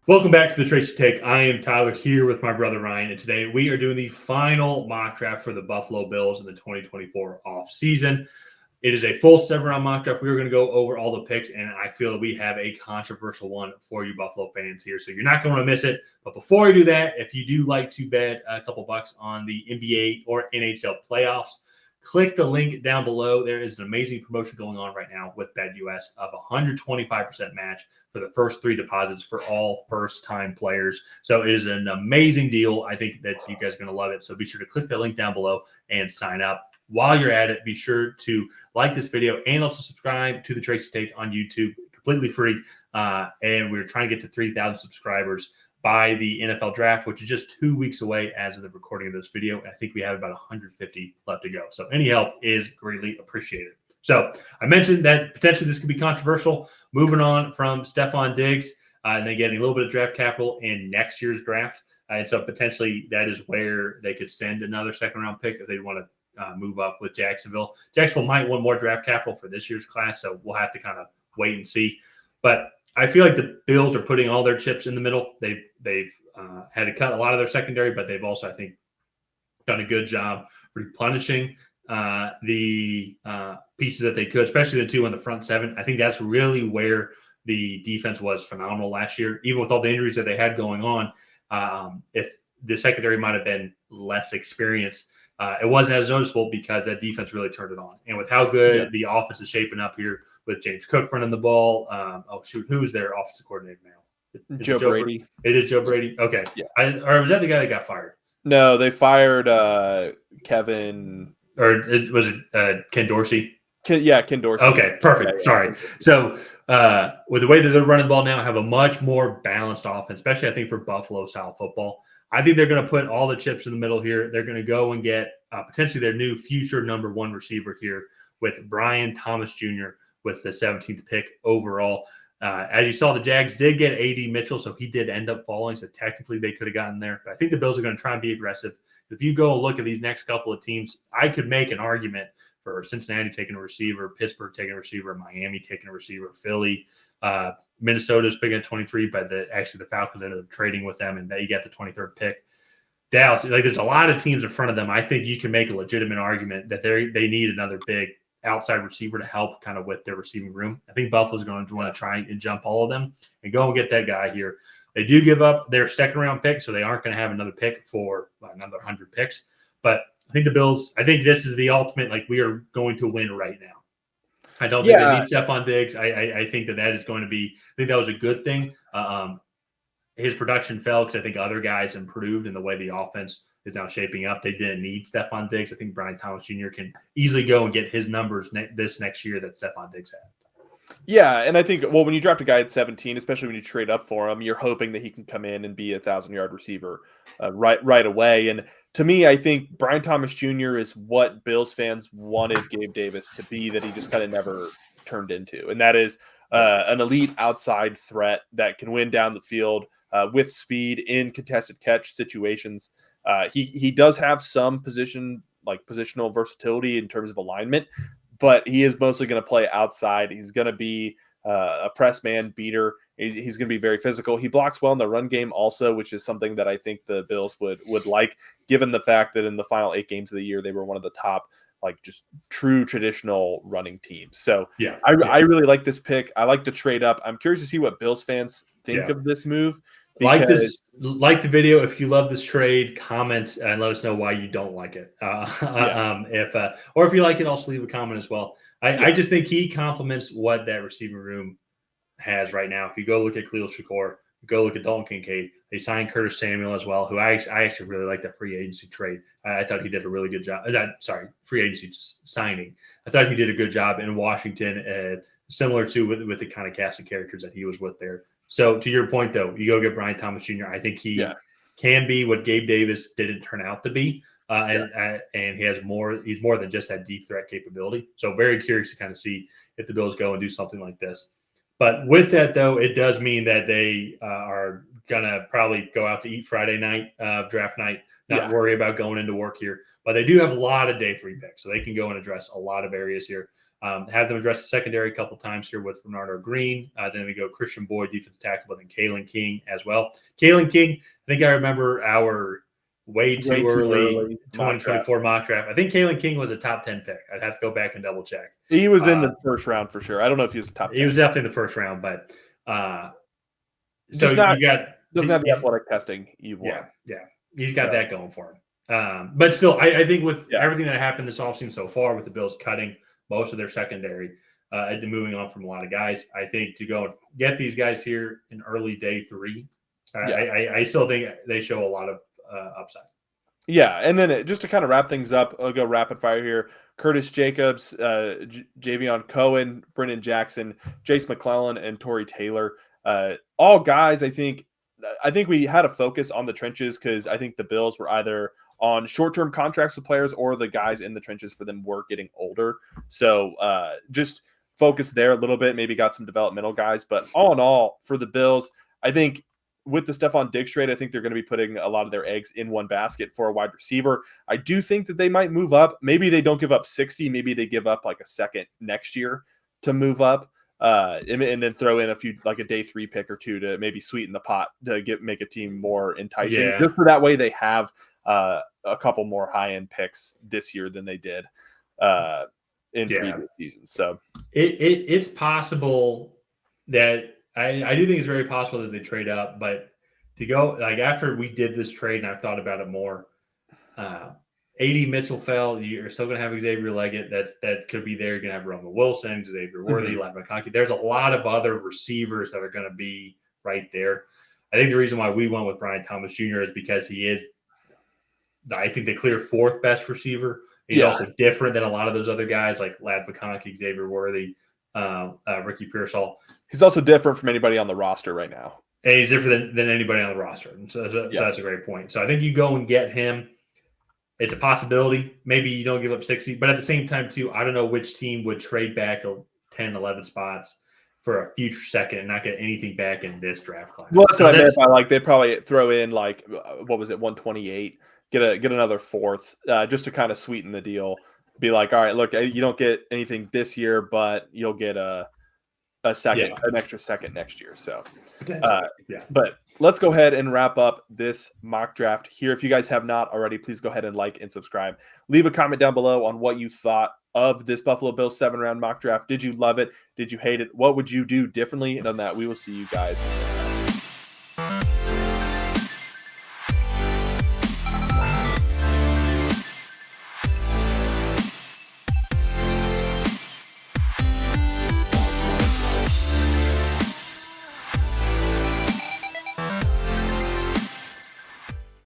Welcome back to the Tracy Take. I am Tyler here with my brother Ryan, and today we are doing the final mock draft for the Buffalo Bills in the 2024 offseason. It is a full 7-round mock draft. We are going to go over all the picks, and I feel that we have a controversial one for you Buffalo fans here, so you're not going to miss it. But before I do that, if you do like to bet a couple bucks on the NBA or NHL playoffs, click the link down below. There is an amazing promotion going on right now with BetUS of 125% match for the first 3 deposits for all first-time players. So it is an amazing deal. I think that you guys are going to love it. So be sure to click the link down below and sign up. While you're at it, be sure to like this video and also subscribe to the Tracy Take on YouTube, completely free. And we're trying to get to 3,000 subscribers by the NFL draft, which is just 2 weeks away as of the recording of this video. I think we have about 150 left to go. So any help is greatly appreciated. So I mentioned that potentially this could be controversial. Moving on from Stephon Diggs and then getting a little bit of draft capital in next year's draft. And so potentially that is where they could send another second-round pick if they want to move up with Jacksonville. Jacksonville might want more draft capital for this year's class, so we'll have to kind of wait and see. But I feel like the Bills are putting all their chips in the middle. They've had to cut a lot of their secondary, but they've also, I think, done a good job replenishing the pieces that they could, especially the 2 on the front 7. I think that's really where the defense was phenomenal last year, even with all the injuries that they had going on. If the secondary might have been less experienced, it wasn't as noticeable because that defense really turned it on. And with how good the offense is shaping up here with James Cook running the ball, who's their offensive coordinator now? Joe Brady. It is Joe Brady. Okay. Yeah. Or was that the guy that got fired? No, they fired Kevin. Or was it Ken Dorsey? Ken Dorsey. Okay, perfect. Yeah. Sorry. So with the way that they're running the ball now, have a much more balanced offense, especially I think for Buffalo-style football. I think they're going to put all the chips in the middle here. They're going to go and get potentially their new future number 1 receiver here with Brian Thomas Jr. with the 17th pick overall. As you saw, the Jags did get A.D. Mitchell, so he did end up falling. So technically they could have gotten there. But I think the Bills are going to try and be aggressive. If you go and look at these next couple of teams, I could make an argument for Cincinnati taking a receiver, Pittsburgh taking a receiver, Miami taking a receiver, Philly, Minnesota's picking at 23, but the Falcons ended up trading with them, and you got the 23rd pick. Dallas, there's a lot of teams in front of them. I think you can make a legitimate argument that they need another big outside receiver to help kind of with their receiving room. I think Buffalo's going to want to try and jump all of them and go and get that guy here. They do give up their second-round pick, so they aren't going to have another pick for another 100 picks. But I think the Bills, I think this is the ultimate, we are going to win right now. I don't think they need Stephon Diggs. I think that is going to be – I think that was a good thing. His production fell because I think other guys improved in the way the offense is now shaping up. They didn't need Stephon Diggs. I think Brian Thomas Jr. can easily go and get his numbers this next year that Stephon Diggs had. Yeah, and I think, when you draft a guy at 17, especially when you trade up for him, you're hoping that he can come in and be a 1,000-yard receiver right away. And to me, I think Brian Thomas Jr. is what Bills fans wanted Gabe Davis to be that he just kind of never turned into. And that is an elite outside threat that can win down the field with speed in contested catch situations. He does have some positional versatility in terms of alignment, but he is mostly going to play outside. He's going to be a press man beater. He's going to be very physical. He blocks well in the run game also, which is something that I think the Bills would like, given the fact that in the final 8 games of the year, they were one of the top, just true traditional running teams. So I really like this pick. I like to trade up. I'm curious to see what Bills fans think of this move. Like the video. If you love this trade, comment and let us know why you don't like it. If you like it, also leave a comment as well. I just think he complements what that receiving room has right now. If you go look at Khalil Shakur, go look at Dalton Kincaid. They signed Curtis Samuel as well, who I actually really like that free agency trade. I thought he did a really good job. Free agency signing. I thought he did a good job in Washington, similar to with the kind of cast of characters that he was with there. So to your point, though, you go get Brian Thomas Jr. I think he can be what Gabe Davis didn't turn out to be, and he has more. He's more than just that deep threat capability. So very curious to kind of see if the Bills go and do something like this. But with that, though, it does mean that they are gonna probably go out to eat Friday night, draft night, not worry about going into work here. But they do have a lot of day 3 picks, so they can go and address a lot of areas here. Have them address the secondary a couple times here with Bernardo Green. Then we go Christian Boyd, defensive tackle, and then Kalen King as well. Kalen King, I think I remember our way too early 2024 mock draft. I think Kalen King was a top 10 pick. I'd have to go back and double check. He was in the first round for sure. I don't know if he was top 10. He was definitely in the first round, but so not, you got doesn't have the athletic testing you want. Yeah. He's got that going for him. But still, I think with everything that happened this offseason so far, with the Bills cutting most of their secondary and moving on from a lot of guys, I think to go and get these guys here in early day 3, I still think they show a lot of upside. Yeah, and then just to kind of wrap things up, I'll go rapid fire here. Curtis Jacobs, Javion Cohen, Brennan Jackson, Jace McClellan, and Torrey Taylor. All guys, I think we had a focus on the trenches because I think the Bills were either on short-term contracts with players or the guys in the trenches for them were getting older. So just focus there a little bit, maybe got some developmental guys. But all in all, for the Bills, I think with the Stephon Diggs trade, I think they're going to be putting a lot of their eggs in one basket for a wide receiver. I do think that they might move up. Maybe they don't give up 60. Maybe they give up like a second next year to move up. And then throw in a few, like a day 3 pick or 2 to maybe sweeten the pot to make a team more enticing. Just for that way they have a couple more high-end picks this year than they did in previous seasons. So it's possible that I do think it's very possible that they trade up, but to go like after we did this trade and I've thought about it more, AD Mitchell fell. You're still going to have Xavier Leggett. That could be there. You're going to have Roman Wilson, Xavier Worthy, Ladd McConkey. There's a lot of other receivers that are going to be right there. I think the reason why we went with Brian Thomas Jr. is because he is, I think, the clear 4th best receiver. He's also different than a lot of those other guys like Ladd McConkey, Xavier Worthy, Ricky Pearsall. He's also different from anybody on the roster right now. And he's different than anybody on the roster. So that's a great point. So I think you go and get him. It's a possibility. Maybe you don't give up 60. But at the same time, too, I don't know which team would trade back 10, 11 spots for a future second and not get anything back in this draft class. Well, that's what I meant by like they'd probably throw in like, what was it, 128, get another 4th just to kind of sweeten the deal. Be like, all right, look, you don't get anything this year, but you'll get an extra second next year. So, but let's go ahead and wrap up this mock draft here. If you guys have not already, please go ahead and like and subscribe. Leave a comment down below on what you thought of this Buffalo Bills 7-round mock draft. Did you love it? Did you hate it? What would you do differently? And on that, we will see you guys